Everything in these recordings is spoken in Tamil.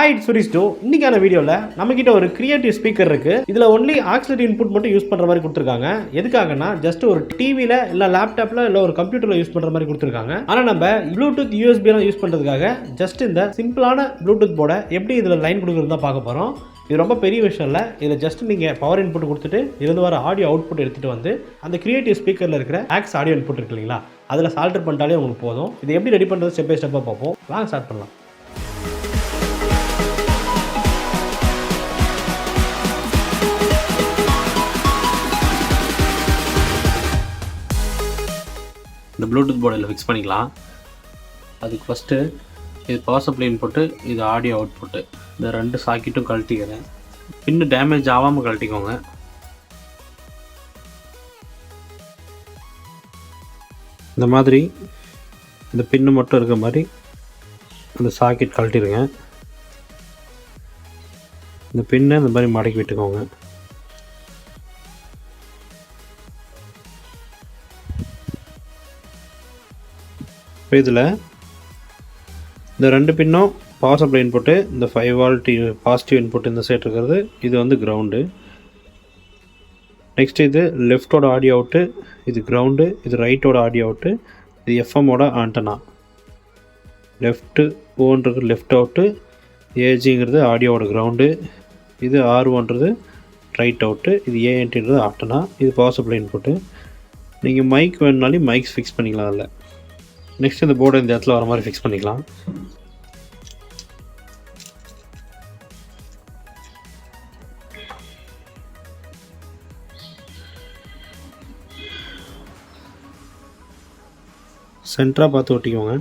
Hi it's Suresh two. இன்னைக்கான வீடியோவில் நம்மக்கிட்ட ஒரு கிரியேட்டிவ் ஸ்பீக்கர் இருக்குது. இதில் ஒன்லி ஆக்சிலரி இன்புட் மட்டும் யூஸ் பண்ணுற மாதிரி கொடுத்துருக்காங்க. எதுக்காகனா ஜஸ்ட் ஒரு டிவியில் இல்லை லேப்டாப்பில் இல்லை ஒரு கம்ப்யூட்டரில் யூஸ் பண்ணுற மாதிரி கொடுத்துருக்காங்க. ஆனால் நம்ம ப்ளூடூத் யூஎஸ்பியெல்லாம் யூஸ் பண்ணுறதுக்காக ஜஸ்ட் இந்த சிம்பிளான ப்ளூடூத் போர்டை எப்படி இதில் லைன் கொடுக்குறது தான் பார்க்க போகிறோம். இது ரொம்ப பெரிய விஷயம் இல்லை. இதில் ஜஸ்ட் நீங்கள் பவர் இன்புட் கொடுத்துட்டு இருந்து வர ஆடியோ அவுட்புட் எடுத்துகிட்டு வந்து அந்த கிரியேட்டிவ் ஸ்பீக்கரில் இருக்கிற ஆக்ஸ் ஆடியோ இன்புட் இருக்கு இல்லைங்களா, அதில் சால்டர் பண்ணிட்டாலே உங்களுக்கு போதும். இது எப்படி ரெடி பண்ணுறது ஸ்டெப் பை ஸ்டெப்பாக பார்ப்போம். வாங்க ஸ்டார்ட் பண்ணலாம். இந்த ப்ளூடூத் போர்டில் ஃபிக்ஸ் பண்ணிக்கலாம். அதுக்கு ஃபஸ்ட்டு இது பவர் சப்ளை இன்புட்டு, இது ஆடியோ அவுட்புட்டு. இந்த ரெண்டு சாக்கெட்டும் கழட்டிக்கிறேன். பின்னு டேமேஜ் ஆகாமல் கழட்டிக்கோங்க. இந்த மாதிரி இந்த பின்னு மட்டும் இருக்க மாதிரி அந்த சாக்கெட் கழட்டிடுங்க. இந்த பின்னை இந்த மாதிரி மடக்கி விட்டுக்கோங்க. இதில் இந்த ரெண்டு பின்னும் பவர் சப்ளை இன்புட்டு, இந்த 5 volt பாசிட்டிவ் இன்புட் இந்த சைட் இருக்கிறது, இது வந்து கிரவுண்டு. நெக்ஸ்ட் இது லெஃப்டோட ஆடியோ அவுட்டு, இது கிரவுண்டு. இது ரைட்டோட ஆடியோ அவுட்டு, இது எஃப்எம்மோட ஆண்டனா. லெஃப்ட்டு ஓன்றது லெஃப்ட் அவுட்டு, ஏஜிங்கிறது ஆடியோவோட கிரவுண்டு, இது R1ன்றது ரைட் அவுட்டு, இது ஏஎன்டின்றது ஆண்டனா, இது பவர் சப்ளை இன்புட்டு. நீங்கள் மைக் வேணுனாலும் மைக்ஸ் ஃபிக்ஸ் பண்ணிக்கலாம் அதில். நெக்ஸ்ட் இந்த போர்டை இந்த இடத்துல வர மாதிரி ஃபிக்ஸ் பண்ணிக்கலாம். சென்டராக பார்த்து ஒட்டிக்கோங்க.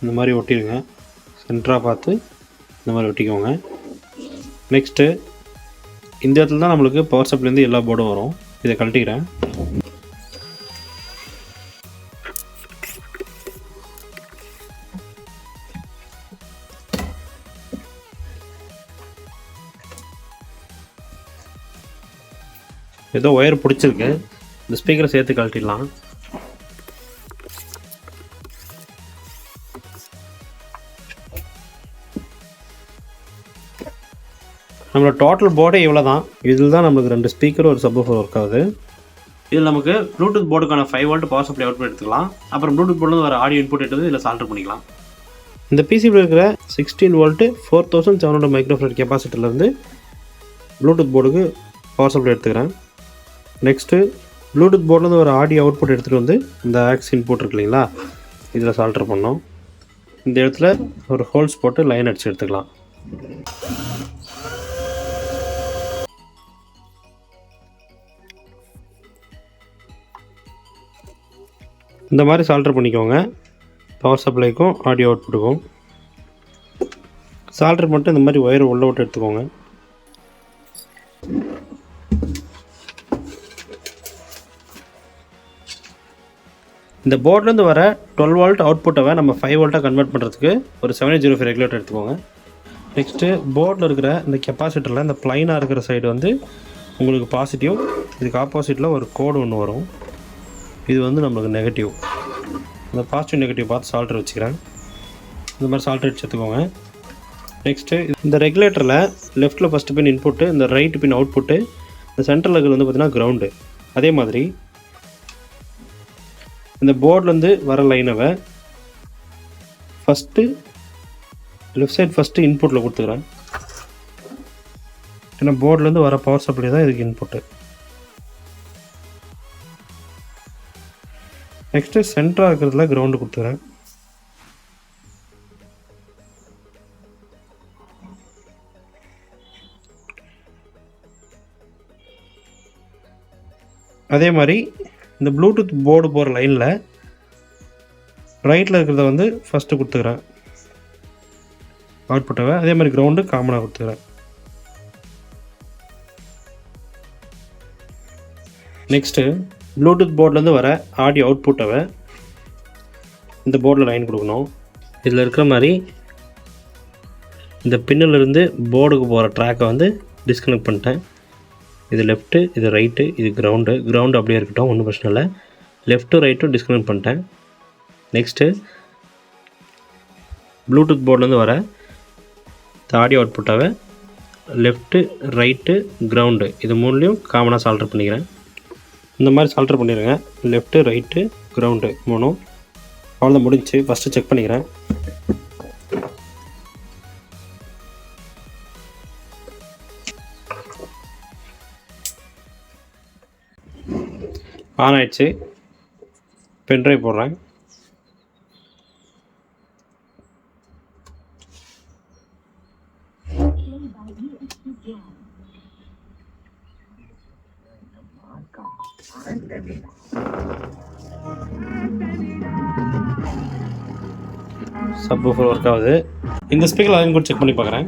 இந்த மாதிரி ஒட்டிடுங்க. சென்டராக பார்த்து இந்த மாதிரி ஒட்டிக்கோங்க. நெக்ஸ்ட்டு இந்த இடத்துல தான் நம்மளுக்கு பவர் சப்ளைலேருந்து எல்லா போர்டும் வரும். இதை கழட்டிக்கிறேன். ஏதோ ஒயர் பிடிச்சிருக்கு, இந்த ஸ்பீக்கரை சேர்த்து கழட்டிடலாம். நம்மளோட டோட்டல் போர்டே இவ்வளோ தான். இதில் தான் நமக்கு 2 ஸ்பீக்கர் ஒரு சப்வூஃபர் ஒர்க் ஆகுது. இதில் நமக்கு ப்ளூடூத் போர்டுக்கான 5 volt பவர் சப்ளை அவுட்புட் எடுத்துக்கலாம். அப்புறம் ப்ளூடூத் போர்டில் வர ஆடியோ இன்புட் எடுத்து இதில் சால்டர் பண்ணிக்கலாம். இந்த பிசிபியில் இருக்கிற 16 volt 4700 மைக்ரோஃபேரட் கெப்பாசிட்டிலேருந்து ப்ளூடூத் போர்டுக்கு பவர் சப்ளை எடுத்துக்கிறேன். நெக்ஸ்ட்டு ப்ளூடூத் போர்டில் வர ஆடியோ அவுட்புட் எடுத்துகிட்டு வந்து இந்த ஆக்ஸ் இன்புட் இருக்கு இல்லைங்களா, இதில் சால்டர் பண்ணோம். இந்த இடத்துல ஒரு ஹோல்ஸ் போட்டு லைன் அடித்து எடுத்துக்கலாம். இந்த மாதிரி சால்டர் பண்ணிக்கோங்க. பவர் சப்ளைக்கும் ஆடியோ அவுட்புட்டுக்கும் சால்டர் மட்டும் இந்த மாதிரி ஒயர் உள்ள விட்டு எடுத்துக்கோங்க. இந்த போர்ட்லேருந்து வர 12 volt அவுட்புட்டை நம்ம 5 volட்டாக கன்வெர்ட் பண்ணுறதுக்கு ஒரு 7805 ரெகுலேட்டர் எடுத்துக்கோங்க. நெக்ஸ்ட்டு போர்டில் இருக்கிற இந்த கெப்பாசிட்டரில் இந்த ப்ளைனாக இருக்கிற சைடு வந்து உங்களுக்கு பாசிட்டிவ், இதுக்கு ஆப்போசிட்டில் ஒரு கோடு ஒன்று வரும், இது வந்து நம்மளுக்கு நெகட்டிவ். இந்த பாசிட்டிவ் நெகட்டிவ் பார்த்து சால்டர் வச்சுக்கிறேன். இந்த மாதிரி சால்டர் அடிச்சு எடுத்துக்கோங்க. நெக்ஸ்ட்டு இந்த ரெகுலேட்டரில் லெஃப்ட்டில் ஃபஸ்ட்டு பின் இன்புட்டு, இந்த ரைட்டு பின் அவுட்புட்டு, இந்த சென்ட்ரல் இருக்கிறது வந்து பார்த்திங்கன்னா கிரவுண்டு. அதே மாதிரி இந்த போர்ட்லேருந்து வர லைனவை ஃபஸ்ட்டு லெஃப்ட் சைட் ஃபஸ்ட்டு இன்புட்டில் கொடுத்துக்கிறேன். ஏன்னா போர்ட்லேருந்து வர பவர் சப்ளை தான் இதுக்கு இன்புட்டு. நெக்ஸ்ட்டு சென்டராக இருக்கிறதுல கிரவுண்டு கொடுத்துக்கிறேன். அதே மாதிரி இந்த ப்ளூடூத் போர்டு போகிற லைனில் ரைட்டில் இருக்கிறத வந்து ஃபஸ்ட்டு கொடுத்துக்கிறேன் அவுட்புட்டவை. அதே மாதிரி கிரவுண்டு காமனாக கொடுத்துக்கிறேன். நெக்ஸ்ட்டு ப்ளூடூத் போர்ட்லேருந்து வர ஆடியோ அவுட்புட்டவை இந்த போர்டில் லைன் கொடுக்கணும். இதில் இருக்கிற மாதிரி இந்த பின்னிலிருந்து போர்டுக்கு போகிற ட்ராக்கை வந்து டிஸ்கனெக்ட் பண்ணிட்டேன். இது லெஃப்ட்டு, இது ரைட்டு, இது கிரவுண்டு அப்படியே இருக்கட்டும், ஒன்றும் பிரச்சனை இல்லை. லெஃப்ட்டும் ரைட்டும் டிஸ்கனெக்ட் பண்ணிட்டேன். நெக்ஸ்ட்டு ப்ளூடூத் போர்ட்லேருந்து வர ஆடியோ அவுட்புட்டாவை லெஃப்ட்டு, ரைட்டு, கிரவுண்டு இது மூணுலேயும் காமனாக சால்டர் பண்ணிக்கிறேன். இந்த மாதிரி சால்டர் பண்ணிடுங்க. லெஃப்ட்டு, ரைட்டு, கிரவுண்டு மூணும் அவ்வளோதான், முடிஞ்சு. ஃபஸ்ட்டு செக் பண்ணிக்கிறேன். ஆன் ஆயிடுச்சு. பென்ட்ரைவ் போடுறேன். சப்வூஃபர் ஒர்க் ஆகுது. இந்த ஸ்பீக்கர் அதையும் கூட செக் பண்ணி பார்க்குறேன்.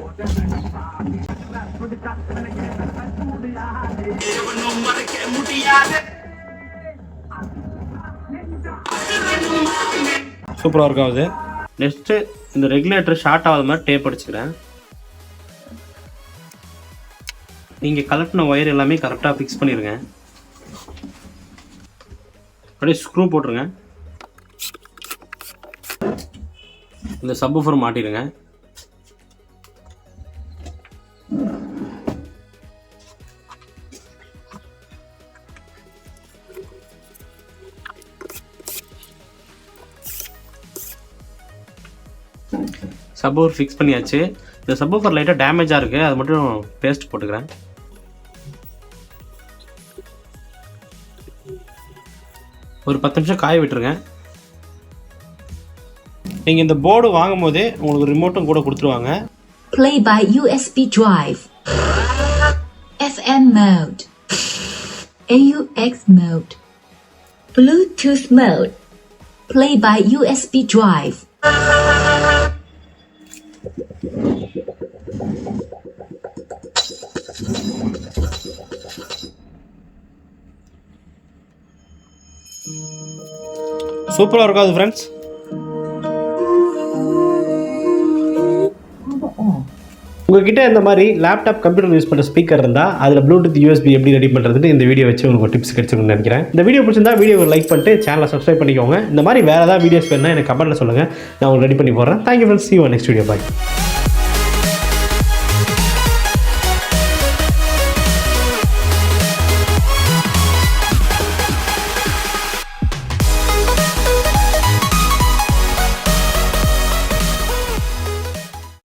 சூப்பராக ஒர்க் ஆகுது. நெக்ஸ்ட்டு இந்த ரெகுலேட்டர் ஷார்ட் ஆகாத மாதிரி டேப் அடிச்சுக்கிறேன். நீங்கள் கலெக்டின ஒயர் எல்லாமே கரெக்டாக ஃபிக்ஸ் பண்ணிடுங்க. அப்படியே ஸ்க்ரூ போட்டுருங்க. இந்த சப்வூஃபர் மாட்டிடுங்க. சப்வூஃபர் ஃபிக்ஸ் பண்ணியாச்சு. இந்த சப்வூஃபர் லைட்டாக டேமேஜாக இருக்குது, அது மட்டும் பேஸ்ட் போட்டுக்கிறேன். ஒரு 10 நிமிஷம் காய விட்டுருங்க. நீங்கள் இந்த போர்டு வாங்கும் போதே உங்களுக்கு ரிமோட்டும் கூட கொடுத்துருவாங்க. Play by USB drive, FM mode, AUX mode, Bluetooth mode. Play by USB drive. சூப்பராக இருக்காது ஃப்ரெண்ட்ஸ். உங்ககிட்ட இந்த மாதிரி லேப்டாப் கம்ப்யூட்டர் யூஸ் பண்ணுற ஸ்பீக்கர் இருந்தால் அதில் ப்ளூடூத் யூஎஸ்பி எப்படி ரெடி பண்ணுறதுன்னு இந்த வீடியோ வச்சு உங்களுக்கு டிப்ஸ் கிடைச்சிருக்குன்னு நினைக்கிறேன். இந்த வீடியோ பிடிச்சிருந்தா வீடியோவை லைக் பண்ணிட்டு சேனலை சப்ஸ்கிரைப் பண்ணிக்கோங்க. இந்த மாதிரி வேறு ஏதாவது வீடியோஸ் வேணுன்னா எனக்கு கமெண்ட்டில் சொல்லுங்கள், நான் உங்களுக்கு ரெடி பண்ணி போடுறேன். Thank you friends. see you on next video. Bye.